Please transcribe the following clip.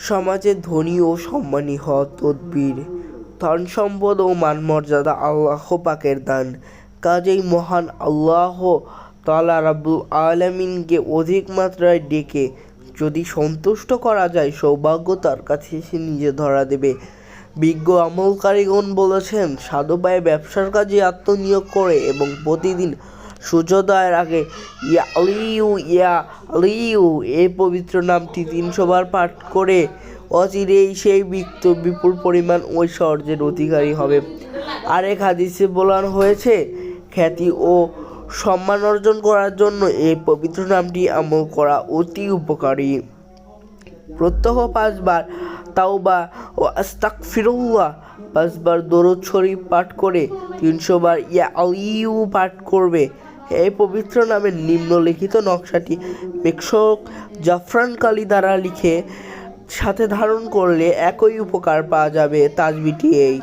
সমাজে ধনী ও সম্মানী হওয়া তদবির, ধন সম্পদ ও মানমর্যাদা আল্লাহ পাকের দান। কাজেই মহান আল্লাহ তাআলা রাব্বুল আলামিনকে অধিক মাত্রায় ডেকে যদি সন্তুষ্ট করা যায়, সৌভাগ্য তার কাছে এসে নিজে ধরা দেবে। বিজ্ঞ আমলকারীগণ বলেছেন, সাধু ভাই ব্যবসার কাজে আত্মনিয়োগ করে এবং প্রতিদিন সূর্যোদয়ের আগে ইয়া আলিউ ইয়া আলিউ এই পবিত্র নামটি 300 বার পাঠ করে অচিরেই সেই ব্যক্তি বিপুল পরিমাণ ঐশ্বর্যের অধিকারী হবে। আরেক হাদিসে বলানো হয়েছে, খ্যাতি ও সম্মান অর্জন করার জন্য এই পবিত্র নামটি আমল করা অতি উপকারী। প্রত্যহ 5 বার তাওবা ও আস্তাগফিরুল্লাহ, 5 বার দরুদ শরীফ পাঠ করে 300 বার ইয়া আলিউ পাঠ করবে। এই পবিত্র নামের নিম্নলিখিত নকশাটি মেকশক জাফরান কালি দ্বারা লিখে সাথে ধারণ করলে একই উপকার পাওয়া যাবে। তাজবিটি এই।